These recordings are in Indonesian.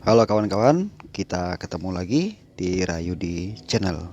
Halo kawan-kawan, kita ketemu lagi di Rayudi Channel.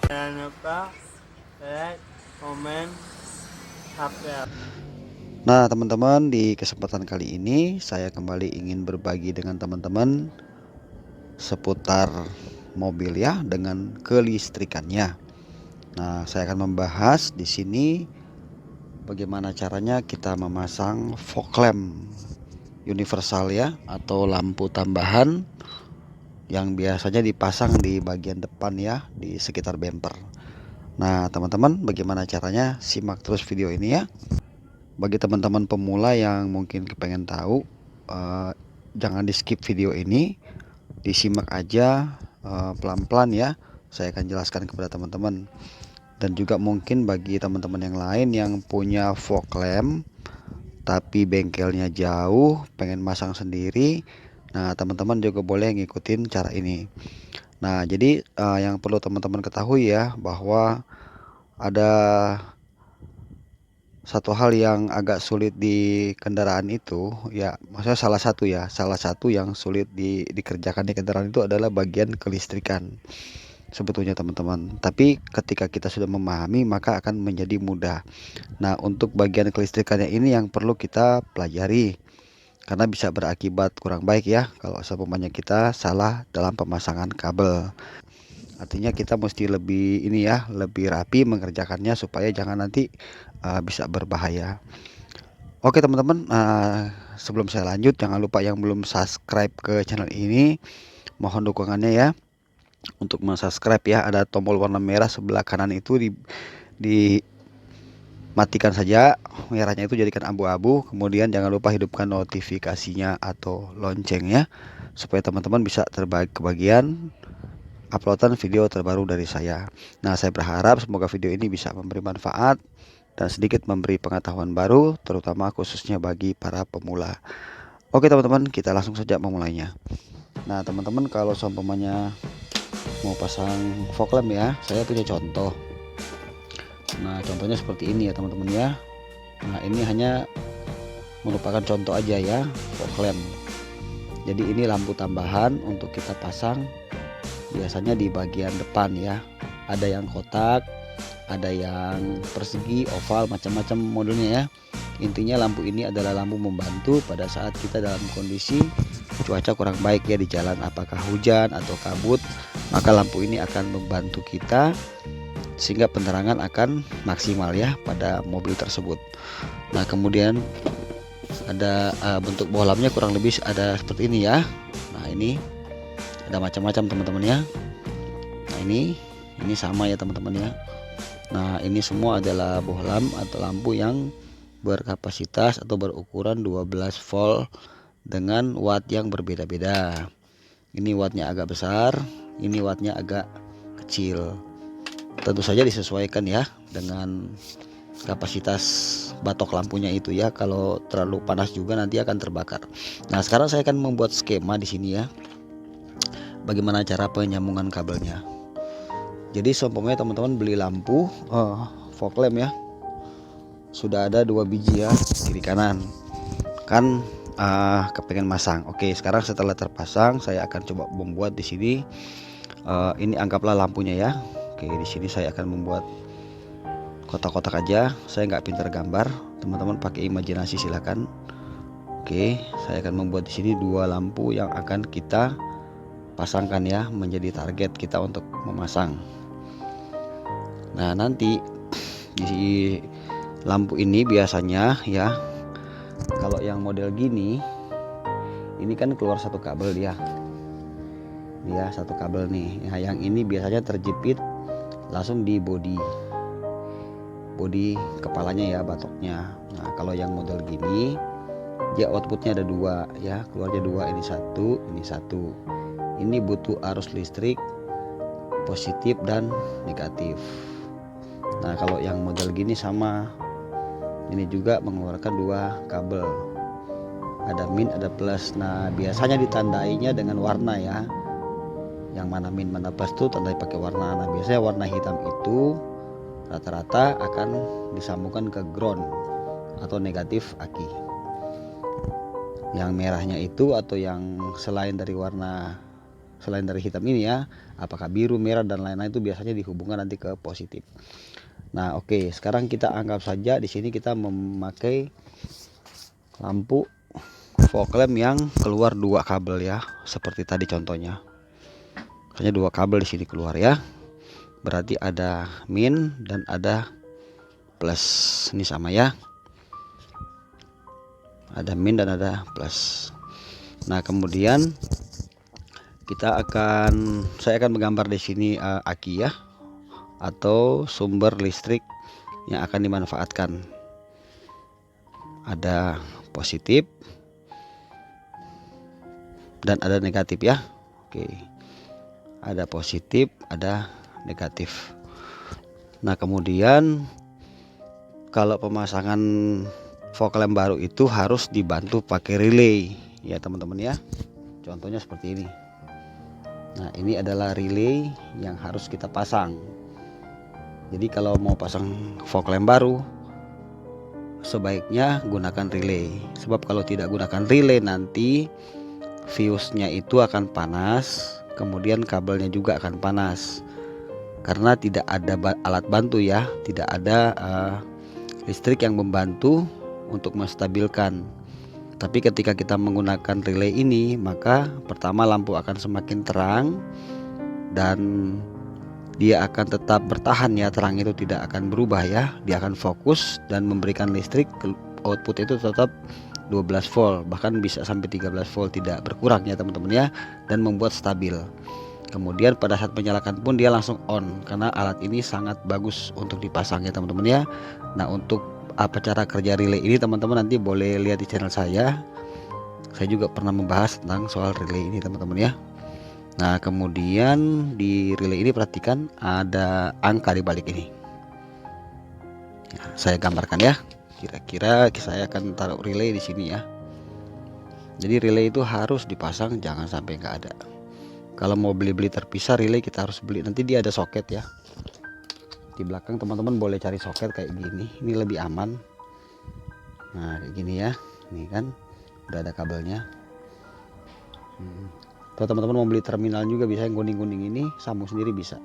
Jangan lupa like, komen, subscribe. Nah teman-teman, di kesempatan kali ini saya kembali ingin berbagi dengan teman-teman seputar mobil ya, dengan kelistrikannya. Nah, saya akan membahas di sini bagaimana caranya kita memasang fog lamp universal ya, atau lampu tambahan yang biasanya dipasang di bagian depan ya, di sekitar bumper. Nah teman-teman, bagaimana caranya? Simak terus video ini ya. Bagi teman-teman pemula yang mungkin kepengen tahu, jangan di skip video ini, disimak aja pelan-pelan ya. Saya akan jelaskan kepada teman-teman. Dan juga mungkin bagi teman-teman yang lain yang punya fog lamp tapi bengkelnya jauh, pengen masang sendiri. Nah teman-teman juga boleh ngikutin cara ini. Nah jadi yang perlu teman-teman ketahui ya, bahwa ada satu hal yang agak sulit di kendaraan itu ya, maksudnya salah satu yang sulit dikerjakan di kendaraan itu adalah bagian kelistrikan sebetulnya teman-teman. Tapi ketika kita sudah memahami maka akan menjadi mudah. Nah untuk bagian kelistrikannya ini yang perlu kita pelajari, karena bisa berakibat kurang baik ya kalau seumpamanya kita salah dalam pemasangan kabel. Artinya kita mesti lebih ini ya, lebih rapi mengerjakannya supaya jangan nanti bisa berbahaya. Oke teman-teman, sebelum saya lanjut, jangan lupa yang belum subscribe ke channel ini, mohon dukungannya ya. Untuk subscribe ya, ada tombol warna merah sebelah kanan itu dimatikan saja, merahnya itu jadikan abu-abu. Kemudian jangan lupa hidupkan notifikasinya atau loncengnya, supaya teman-teman bisa kebagian uploadan video terbaru dari saya. Nah saya berharap semoga video ini bisa memberi manfaat dan sedikit memberi pengetahuan baru, terutama khususnya bagi para pemula. Oke teman-teman, kita langsung saja memulainya. Nah teman-teman, kalau seumpamanya mau pasang fog lamp ya, saya punya contoh. Nah contohnya seperti ini ya teman-teman ya. Nah ini hanya merupakan contoh aja ya, fog lamp. Jadi ini lampu tambahan untuk kita pasang biasanya di bagian depan ya. Ada yang kotak, ada yang persegi, oval, macam-macam modelnya ya. Intinya lampu ini adalah lampu membantu pada saat kita dalam kondisi cuaca kurang baik ya di jalan, apakah hujan atau kabut, maka lampu ini akan membantu kita sehingga penerangan akan maksimal ya pada mobil tersebut. Nah kemudian ada bentuk bohlamnya kurang lebih ada seperti ini ya. Nah ini ada macam-macam teman-teman ya. Nah ini sama ya teman-teman ya. Nah ini semua adalah bohlam atau lampu yang berkapasitas atau berukuran 12 volt dengan watt yang berbeda-beda. Ini wattnya agak besar, ini wattnya agak kecil. Tentu saja disesuaikan ya dengan kapasitas batok lampunya itu ya. Kalau terlalu panas juga nanti akan terbakar. Nah sekarang saya akan membuat skema di sini ya, bagaimana cara penyambungan kabelnya. Jadi seumpamanya teman-teman beli lampu fog lamp ya, sudah ada 2 biji ya, kiri kanan kan, kepengen masang. Oke sekarang setelah terpasang saya akan coba membuat di sini. Ini anggaplah lampunya ya. Oke di sini saya akan membuat kotak-kotak aja, saya nggak pintar gambar, teman-teman pakai imajinasi silakan. Oke saya akan membuat di sini 2 lampu yang akan kita pasangkan ya, menjadi target kita untuk memasang. Nah nanti di lampu ini biasanya ya, kalau yang model gini ini kan keluar satu kabel dia ya, satu kabel nih. Nah yang ini biasanya terjepit langsung di bodi kepalanya ya, batoknya. Nah kalau yang model gini dia outputnya ada 2 ya, keluarnya 2, ini satu. Ini butuh arus listrik positif dan negatif. Nah kalau yang model gini sama, ini juga mengeluarkan 2 kabel, ada min ada plus. Nah biasanya ditandainya dengan warna ya. yang mana min mana plus tuh tandai pakai warna. Nah biasanya warna hitam itu rata-rata akan disambungkan ke ground atau negatif aki. Yang merahnya itu atau yang selain dari hitam ini ya, apakah biru, merah dan lain-lain itu biasanya dihubungkan nanti ke positif. Nah oke, sekarang kita anggap saja di sini kita memakai lampu fog lamp yang keluar 2 kabel ya, seperti tadi contohnya. Hanya 2 kabel di sini keluar ya. Berarti ada min dan ada plus. Ini sama ya. Ada min dan ada plus. Nah, kemudian saya akan menggambar di sini aki ya, atau sumber listrik yang akan dimanfaatkan. Ada positif dan ada negatif ya. Oke. Ada positif, ada negatif. Nah, kemudian kalau pemasangan fog lamp baru itu harus dibantu pakai relay ya teman-teman ya. Contohnya seperti ini. Nah, ini adalah relay yang harus kita pasang. Jadi kalau mau pasang fog lamp baru sebaiknya gunakan relay. Sebab kalau tidak gunakan relay nanti fuse-nya itu akan panas, kemudian kabelnya juga akan panas. Karena tidak ada alat bantu ya, tidak ada listrik yang membantu untuk menstabilkan. Tapi ketika kita menggunakan relay ini, maka pertama lampu akan semakin terang dan dia akan tetap bertahan ya, terang itu tidak akan berubah ya, dia akan fokus dan memberikan listrik. Output itu tetap 12 volt, bahkan bisa sampai 13 volt, tidak berkurang ya teman-teman ya, dan membuat stabil. Kemudian pada saat menyalakan pun dia langsung on, karena alat ini sangat bagus untuk dipasang ya teman-teman ya. Nah, untuk apa cara kerja relay ini teman-teman nanti boleh lihat di channel saya juga pernah membahas tentang soal relay ini teman-teman ya. Nah, kemudian di relay ini perhatikan ada angka di balik ini ya, saya gambarkan ya. Kira-kira saya akan taruh relay di sini ya. Jadi relay itu harus dipasang, jangan sampai nggak ada. Kalau mau beli terpisah relay kita harus beli, nanti dia ada soket ya. Di belakang teman-teman boleh cari soket kayak gini, ini lebih aman. Nah kayak gini ya, ini kan udah ada kabelnya. Kalau teman-teman mau beli terminal juga bisa, yang kuning-kuning ini sambung sendiri bisa.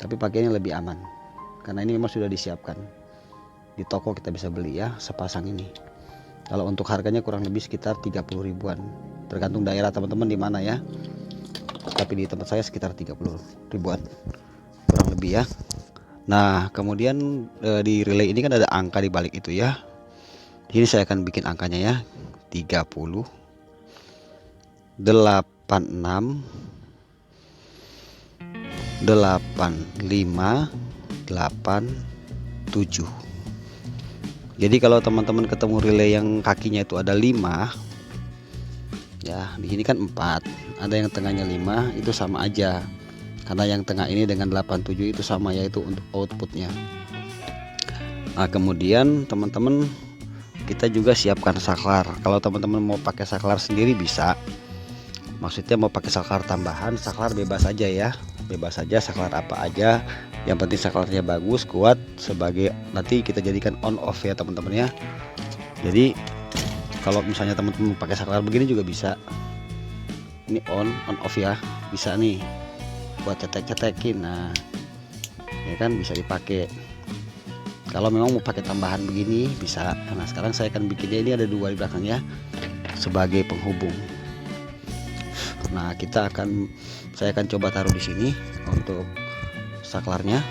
Tapi pakainya lebih aman, karena ini memang sudah disiapkan. Di toko kita bisa beli ya sepasang ini. Kalau untuk harganya kurang lebih sekitar 30 ribuan, tergantung daerah teman-teman di mana ya. Tapi di tempat saya sekitar 30 ribuan kurang lebih ya. Nah, kemudian di relay ini kan ada angka di balik itu ya. Ini saya akan bikin angkanya ya. 30 86 85 87. Jadi kalau teman-teman ketemu relay yang kakinya itu ada 5 ya, di sini kan 4, ada yang tengahnya 5, itu sama aja. Karena yang tengah ini dengan 87 itu sama, yaitu untuk outputnya. Nah, kemudian teman-teman kita juga siapkan saklar. Kalau teman-teman mau pakai saklar sendiri bisa. Maksudnya mau pakai saklar tambahan, saklar bebas aja ya. Bebas aja saklar apa aja. Yang penting saklarnya bagus, kuat, sebagai nanti kita jadikan on off ya teman-teman ya. Jadi kalau misalnya teman-teman pakai saklar begini juga bisa. Ini on off ya, bisa nih buat cetek-cetekin. Nah, ya kan bisa dipakai. Kalau memang mau pakai tambahan begini bisa. Nah, sekarang saya akan bikinnya, ini ada 2 di belakang ya, sebagai penghubung. Nah, saya akan coba taruh di sini untuk saklarnya.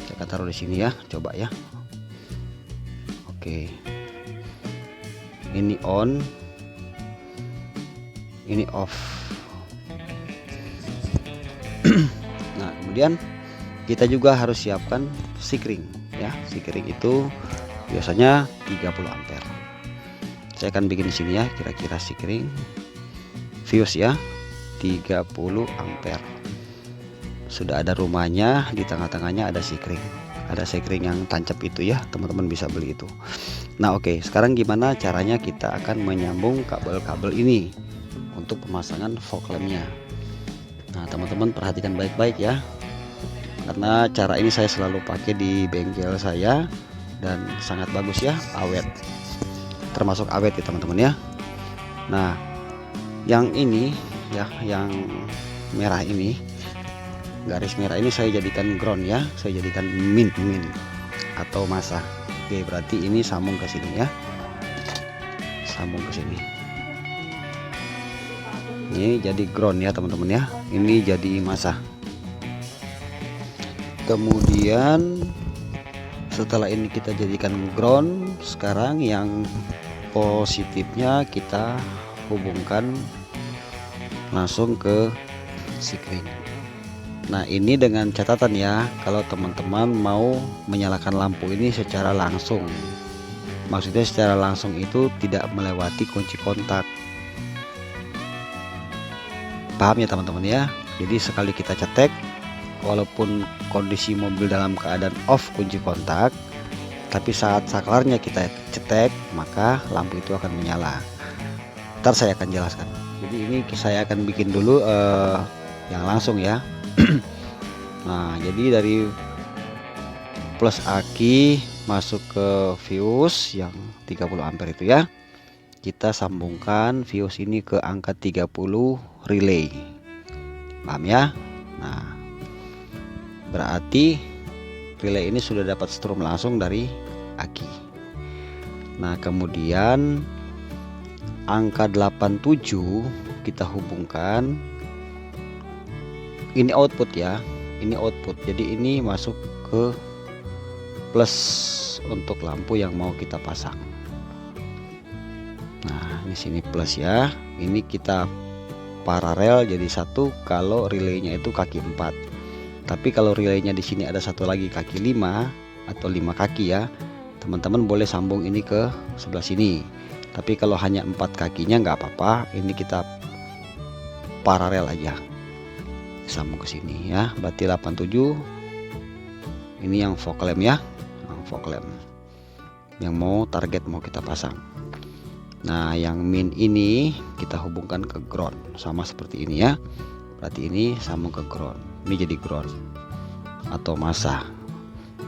Saya akan taruh di sini ya, coba ya. Oke. Ini on, ini off. Nah, kemudian kita juga harus siapkan sikring ya. Sikring itu biasanya 30 ampere. Saya akan bikin di sini ya, kira-kira sikring fuse ya 30 ampere. Sudah ada rumahnya, di tengah-tengahnya ada sikring. Ada sikring yang tancap itu ya, teman-teman bisa beli itu. Nah, oke, sekarang gimana caranya kita akan menyambung kabel-kabel ini untuk pemasangan fog lampnya. Nah teman-teman perhatikan baik-baik ya, karena cara ini saya selalu pakai di bengkel saya dan sangat bagus ya, awet, termasuk awet ya teman-teman ya. Nah yang ini ya, yang merah ini, garis merah ini saya jadikan ground ya, saya jadikan min atau masa. Oke, berarti ini sambung ke sini ya, sambung ke sini. Ini jadi ground ya teman-teman ya, ini jadi masa. Kemudian setelah ini kita jadikan ground, sekarang yang positifnya kita hubungkan langsung ke sikring. Nah ini dengan catatan ya, kalau teman-teman mau menyalakan lampu ini secara langsung, maksudnya secara langsung itu tidak melewati kunci kontak. Paham ya teman-teman ya. Jadi sekali kita cetek, walaupun kondisi mobil dalam keadaan off kunci kontak, tapi saat saklarnya kita cetek, maka lampu itu akan menyala. Ntar saya akan jelaskan. Jadi ini saya akan bikin dulu yang langsung ya. Nah jadi dari plus aki masuk ke fuse yang 30 ampere itu ya, kita sambungkan fuse ini ke angka 30 relay. Paham ya? Nah berarti relay ini sudah dapat strom langsung dari aki. Nah kemudian angka 87 kita hubungkan, ini output ya, ini output, jadi ini masuk ke plus untuk lampu yang mau kita pasang. Nah di sini plus ya, ini kita paralel jadi satu kalau relaynya itu kaki 4. Tapi kalau relaynya di sini ada satu lagi kaki 5 atau 5 kaki ya, teman-teman boleh sambung ini ke sebelah sini. Tapi kalau hanya 4 kakinya nggak apa-apa, ini kita paralel aja, sambung ke sini ya. Berarti 87 ini yang fog lamp ya, yang fog lamp yang mau target mau kita pasang. Nah yang min ini kita hubungkan ke ground sama seperti ini ya, berarti ini sambung ke ground, ini jadi ground atau masa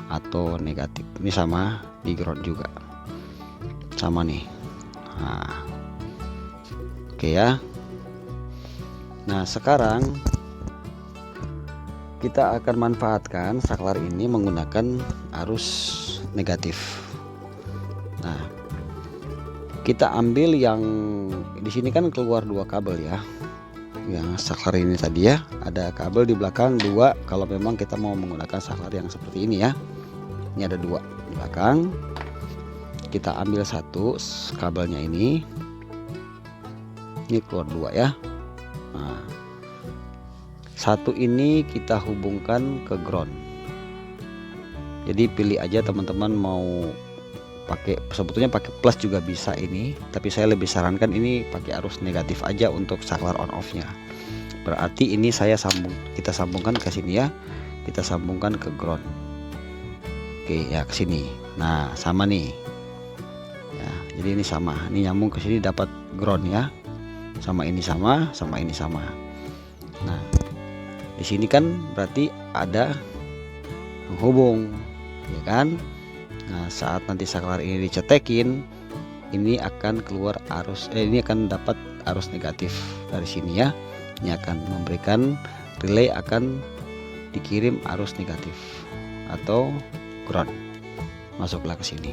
atau negatif, ini sama di ground juga sama nih. Nah oke ya. Nah sekarang kita akan manfaatkan saklar ini menggunakan arus negatif. Nah kita ambil yang di sini kan keluar 2 kabel ya, yang saklar ini tadi ya, ada kabel di belakang 2 kalau memang kita mau menggunakan saklar yang seperti ini ya. Ini ada 2 di belakang, kita ambil satu kabelnya ini keluar 2 ya. Nah satu ini kita hubungkan ke ground. Jadi pilih aja teman-teman mau pakai, sebetulnya pakai plus juga bisa ini, tapi saya lebih sarankan ini pakai arus negatif aja untuk saklar on off nya. Berarti ini kita sambungkan ke sini ya, kita sambungkan ke ground. Oke ya, ke sini. Nah sama nih ya, jadi ini sama, ini nyambung ke sini dapat ground ya, sama ini sama, sama ini sama. Nah di sini kan berarti ada penghubung ya kan. Nah saat nanti saklar ini dicetekin, ini akan keluar arus ini akan dapat arus negatif dari sini ya. Ini akan memberikan relay, akan dikirim arus negatif atau ground, masuklah ke sini.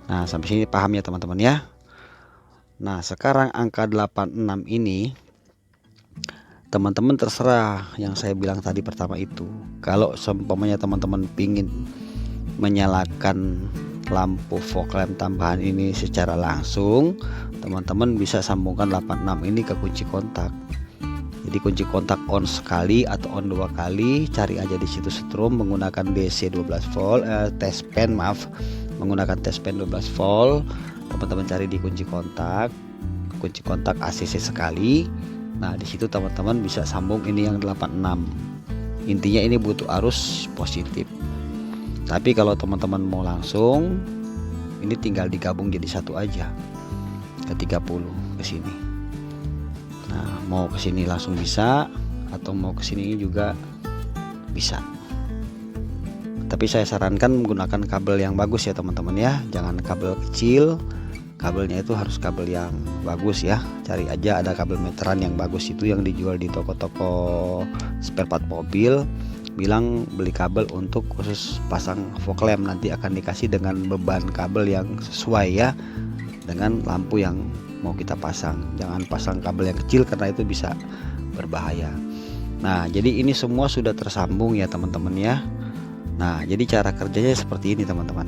Nah sampai sini paham ya teman-teman ya. Nah sekarang angka 86 ini teman-teman terserah yang saya bilang tadi pertama itu. Kalau seumpamanya teman-teman pingin menyalakan lampu fog lamp tambahan ini secara langsung, teman-teman bisa sambungkan 86 ini ke kunci kontak. Jadi kunci kontak on sekali atau on 2 kali, cari aja di situ strom menggunakan DC 12 volt, test pen maaf, menggunakan test pen 12 volt. Teman-teman cari di kunci kontak ACC sekali. Nah di situ teman-teman bisa sambung ini yang 86. Intinya ini butuh arus positif. Tapi kalau teman-teman mau langsung, ini tinggal digabung jadi satu aja ke 30 ke sini. Nah mau ke sini langsung bisa, atau mau ke sini juga bisa. Tapi saya sarankan menggunakan kabel yang bagus ya teman-teman ya, jangan kabel kecil. Kabelnya itu harus kabel yang bagus ya. Cari aja ada kabel meteran yang bagus, itu yang dijual di toko-toko spare part mobil. Bilang beli kabel untuk khusus pasang fog lamp, nanti akan dikasih dengan beban kabel yang sesuai ya dengan lampu yang mau kita pasang. Jangan pasang kabel yang kecil karena itu bisa berbahaya. Nah, jadi ini semua sudah tersambung ya teman-teman ya. Nah, jadi cara kerjanya seperti ini teman-teman.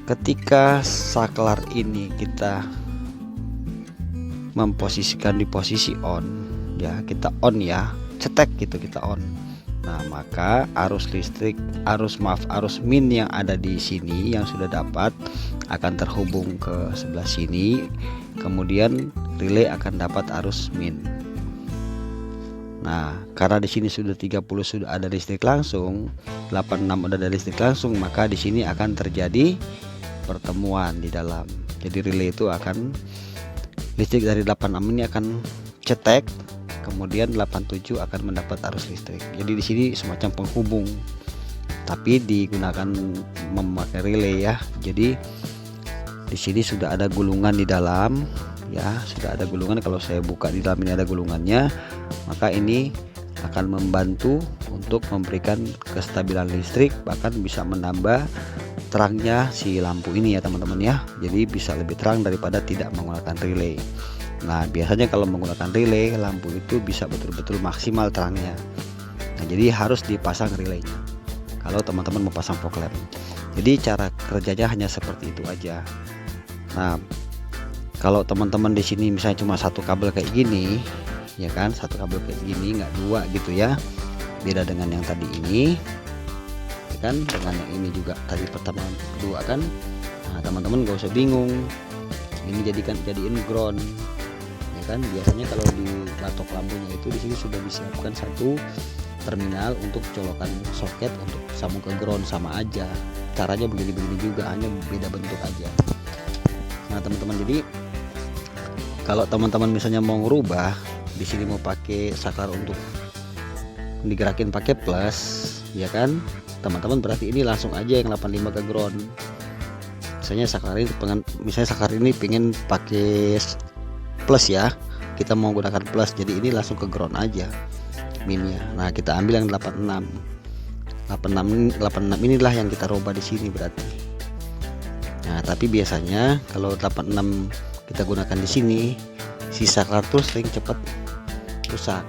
Ketika saklar ini kita memposisikan di posisi on ya, kita on ya, cetek gitu kita on. Nah, maka arus min yang ada di sini yang sudah dapat akan terhubung ke sebelah sini, kemudian relay akan dapat arus min. Nah, karena di sini sudah 30 sudah ada listrik langsung, 86 udah ada listrik langsung, maka di sini akan terjadi pertemuan di dalam. Jadi relay itu akan listrik dari 86 ini akan cetek, kemudian 87 akan mendapat arus listrik. Jadi di sini semacam penghubung, tapi digunakan memakai relay ya. Jadi di sini sudah ada gulungan di dalam ya, sudah ada gulungan. Kalau saya buka di dalam ini ada gulungannya, maka ini akan membantu untuk memberikan kestabilan listrik, bahkan bisa menambah terangnya si lampu ini ya teman-teman ya. Jadi bisa lebih terang daripada tidak menggunakan relay. Nah, biasanya kalau menggunakan relay, lampu itu bisa betul-betul maksimal terangnya. Nah, jadi harus dipasang relaynya kalau teman-teman mau pasang fog lamp. Jadi cara kerjanya hanya seperti itu aja. Nah, kalau teman-teman di sini misalnya cuma satu kabel kayak gini ya kan, satu kabel kayak gini, nggak dua gitu ya, beda dengan yang tadi ini ya kan, dengan yang ini juga tadi pertama kedua kan. Nah, teman-teman gak usah bingung, ini jadiin ground ya kan. Biasanya kalau di batok lampunya itu di sini sudah disiapkan satu terminal untuk colokan soket untuk sambung ke ground, sama aja caranya begini-begini juga, hanya beda bentuk aja. Nah teman-teman, jadi kalau teman-teman misalnya mau ngerubah di sini, mau pakai saklar untuk digerakin pakai plus ya kan, teman-teman berarti ini langsung aja yang 85 ke ground. Misalnya saklar ini pengen pakai plus ya, kita mau gunakan plus, jadi ini langsung ke ground aja minnya. Nah, kita ambil yang 86 inilah yang kita rubah di sini berarti. Nah, tapi biasanya kalau 86 kita gunakan di sini, si saklar tuh sering cepat rusak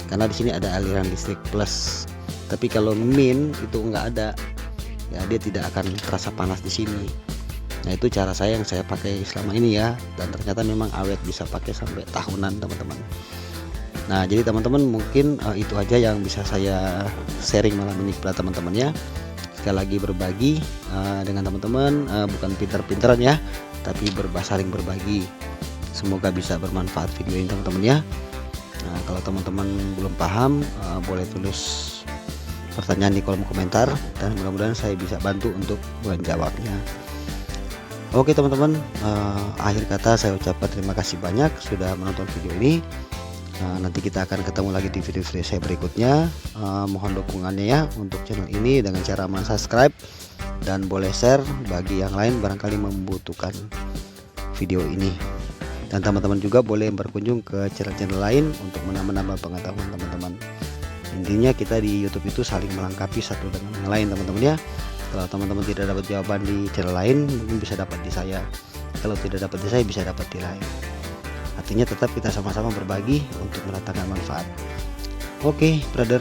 karena di sini ada aliran listrik plus. Tapi kalau min itu enggak ada ya, dia tidak akan terasa panas di sini. Nah, itu cara saya yang saya pakai selama ini ya, dan ternyata memang awet, bisa pakai sampai tahunan teman-teman. Nah, jadi teman-teman mungkin itu aja yang bisa saya sharing malam ini kepada teman-teman ya. Sekali lagi berbagi dengan teman-teman, bukan pinter-pinteran ya, tapi saling berbagi. Semoga bisa bermanfaat video ini teman-teman ya. Nah, kalau teman-teman belum paham, boleh tulis pertanyaan di kolom komentar, dan mudah-mudahan saya bisa bantu untuk menjawabnya. Oke teman-teman, akhir kata saya ucapkan terima kasih banyak sudah menonton video ini. Nanti kita akan ketemu lagi di video-video saya berikutnya. Mohon dukungannya ya untuk channel ini dengan cara subscribe dan boleh share bagi yang lain barangkali membutuhkan video ini. Dan teman-teman juga boleh berkunjung ke channel-channel lain untuk menambah pengetahuan teman-teman. Intinya kita di YouTube itu saling melengkapi satu dengan yang lain teman-teman ya. Kalau teman-teman tidak dapat jawaban di channel lain, mungkin bisa dapat di saya. Kalau tidak dapat di saya, bisa dapat di lain. Artinya tetap kita sama-sama berbagi untuk mendatangkan manfaat. Oke brother,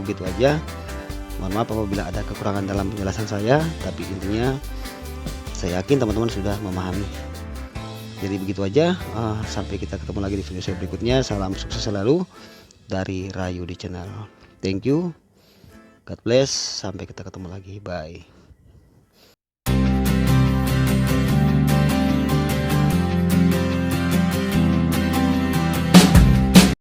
begitu aja. Mohon maaf apabila ada kekurangan dalam penjelasan saya, tapi intinya saya yakin teman-teman sudah memahami. Jadi begitu aja, sampai kita ketemu lagi di video saya berikutnya. Salam sukses selalu dari Rayu di channel. Thank you, God bless, sampai kita ketemu lagi, bye.